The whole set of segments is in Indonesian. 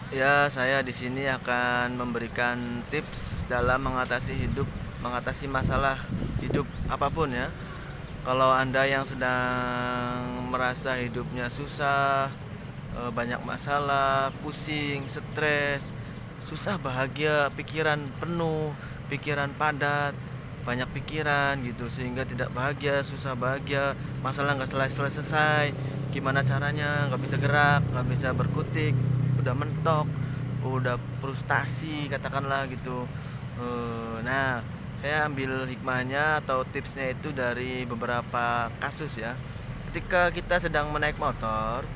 Ya, saya di sini akan memberikan tips dalam mengatasi masalah hidup apapun ya. Kalau Anda yang sedang merasa hidupnya susah, banyak masalah, pusing, stres, susah bahagia, pikiran penuh, pikiran padat, banyak pikiran gitu sehingga tidak bahagia, susah bahagia, masalah nggak selesai-selesai, gimana caranya, nggak bisa gerak, nggak bisa berkutik, udah mentok, udah frustasi katakanlah gitu. Nah, saya ambil hikmahnya atau tipsnya itu dari beberapa kasus ya. Ketika kita sedang menaik motor,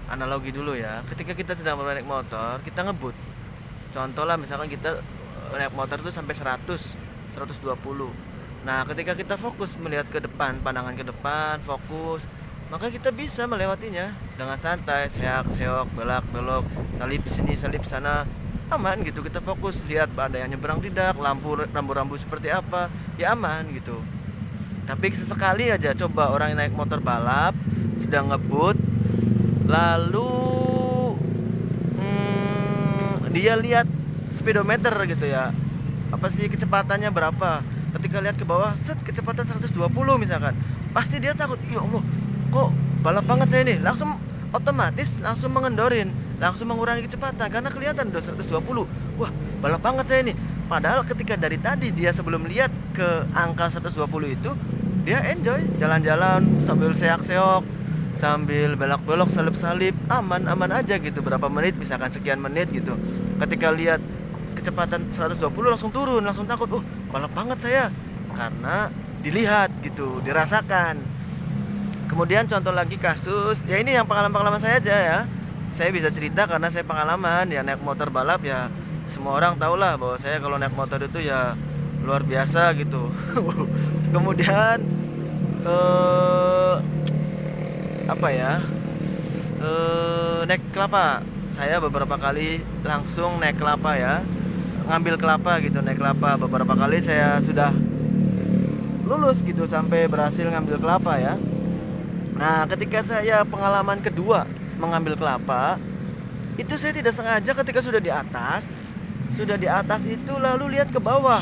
analogi dulu ya, ketika kita sedang menaik motor, kita ngebut. Contoh lah, misalkan kita naik motor itu sampai 100, 120. Nah, ketika kita fokus melihat ke depan, pandangan ke depan, fokus, maka kita bisa melewatinya dengan santai, seok-seok, belak-belok, salip sini, salip sana, aman gitu. Kita fokus lihat ada yang nyebrang tidak, rambu-rambu seperti apa, ya aman gitu. Tapi sesekali aja coba orang yang naik motor balap sedang ngebut, lalu dia lihat speedometer gitu ya, apa sih kecepatannya berapa, ketika lihat ke bawah set kecepatan 120 misalkan, pasti dia takut, ya Allah kok balap banget saya nih, otomatis langsung mengendorin, langsung mengurangi kecepatan karena kelihatan udah 120. Wah, balap banget saya nih. Padahal ketika dari tadi dia sebelum lihat ke angka 120 itu, dia enjoy jalan-jalan sambil seak-seok, sambil belok-belok, salip-salip, aman-aman aja gitu, berapa menit, misalkan sekian menit gitu. Ketika lihat kecepatan 120 langsung turun, langsung takut, balap banget saya, karena dilihat gitu, dirasakan. Kemudian contoh lagi kasus, ya ini yang pengalaman-pengalaman saya aja ya. Saya bisa cerita karena saya pengalaman ya naik motor balap ya. Semua orang tahu lah bahwa saya kalau naik motor itu ya luar biasa gitu. Kemudian eh apa ya? Naik kelapa. Saya beberapa kali langsung naik kelapa ya. Ngambil kelapa gitu, naik kelapa. Beberapa kali saya sudah lulus gitu sampai berhasil ngambil kelapa ya. Nah, ketika saya pengalaman kedua mengambil kelapa, itu saya tidak sengaja ketika sudah di atas itu lalu lihat ke bawah.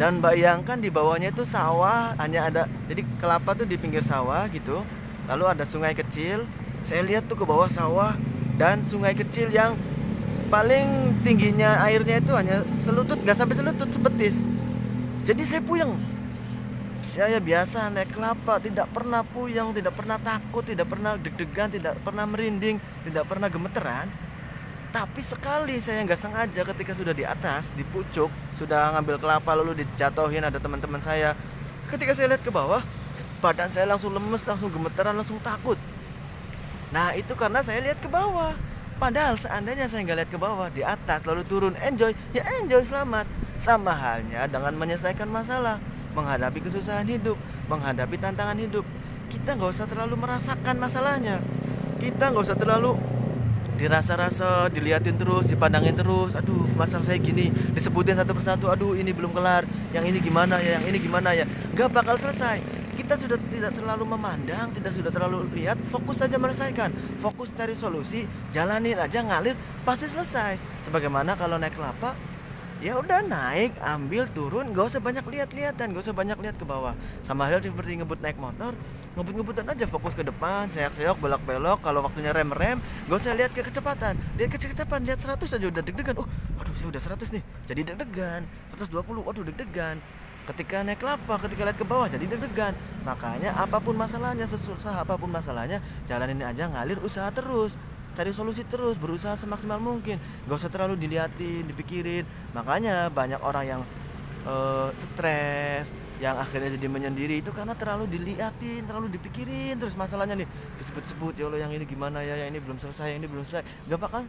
Dan bayangkan di bawahnya itu sawah, hanya ada, jadi kelapa tuh di pinggir sawah gitu. Lalu ada sungai kecil. Saya lihat tuh ke bawah sawah dan sungai kecil yang paling tingginya airnya itu hanya selutut, nggak sampai selutut, sebetis. Jadi saya puyeng. Saya biasa naik kelapa, tidak pernah puyeng, tidak pernah takut, tidak pernah deg-degan, tidak pernah merinding, tidak pernah gemeteran. Tapi sekali saya nggak sengaja ketika sudah di atas, di pucuk, sudah ngambil kelapa lalu dijatuhin ada teman-teman saya. Ketika saya lihat ke bawah, badan saya langsung lemes, langsung gemeteran, langsung takut. Nah, itu karena saya lihat ke bawah. Padahal seandainya saya nggak lihat ke bawah, di atas lalu turun, enjoy, ya enjoy, selamat. Sama halnya dengan menyelesaikan masalah, menghadapi kesusahan hidup, menghadapi tantangan hidup. Kita nggak usah terlalu merasakan masalahnya. Kita nggak usah terlalu dirasa-rasa, diliatin terus, dipandangin terus. Aduh, masalah saya gini, disebutin satu persatu. Aduh, ini belum kelar. Yang ini gimana ya? Yang ini gimana ya? Gak bakal selesai. Kita sudah tidak terlalu memandang, tidak sudah terlalu lihat, fokus saja menyelesaikan, fokus cari solusi, jalanin aja ngalir, pasti selesai. Sebagaimana kalau naik kelapa, ya udah naik, ambil, turun, gak usah banyak lihat-lihatan, gak usah banyak lihat ke bawah. Sama hal seperti ngebut naik motor, ngebut-ngebutan aja, fokus ke depan, seok-seok, belok-belok. Kalau waktunya rem-rem, gak usah lihat ke kecepatan, lihat ke kecepatan, lihat 100 aja udah deg-degan. Aduh, saya udah 100 nih, jadi deg-degan. 120, waduh deg-degan. Ketika naik kelapa, ketika lihat ke bawah jadi deg-degan. Makanya apapun masalahnya, sesusah apapun masalahnya, jalanin aja, ngalir, usaha terus, cari solusi terus, berusaha semaksimal mungkin, gak usah terlalu diliatin, dipikirin. Makanya banyak orang yang stres, yang akhirnya jadi menyendiri itu karena terlalu diliatin, terlalu dipikirin terus masalahnya nih, disebut-sebut, ya Allah yang ini gimana ya, yang ini belum selesai, yang ini belum selesai, gak bakal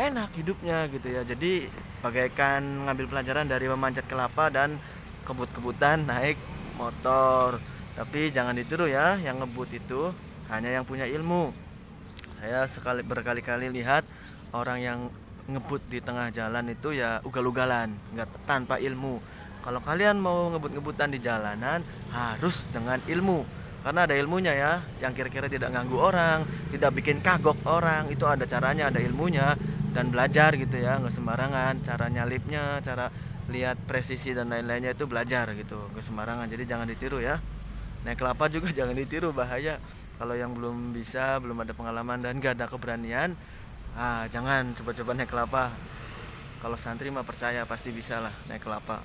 enak hidupnya gitu ya. Jadi bagaikan ngambil pelajaran dari memanjat kelapa dan kebut-kebutan naik motor. Tapi jangan ditiru ya, yang ngebut itu hanya yang punya ilmu. Saya berkali-kali lihat orang yang ngebut di tengah jalan itu ya ugal-ugalan, nggak, tanpa ilmu. Kalau kalian mau ngebut-ngebutan di jalanan harus dengan ilmu, karena ada ilmunya ya, yang kira-kira tidak ganggu orang, tidak bikin kagok orang, itu ada caranya, ada ilmunya. dan belajar gitu ya, nggak sembarangan cara nyalipnya, cara lihat presisi dan lain-lainnya itu belajar gitu, nggak sembarangan. Jadi jangan ditiru ya. Naik kelapa juga jangan ditiru, bahaya. Kalau yang belum bisa, belum ada pengalaman dan gak ada keberanian, jangan coba-coba naik kelapa. Kalau santri mah percaya pasti bisa lah naik kelapa.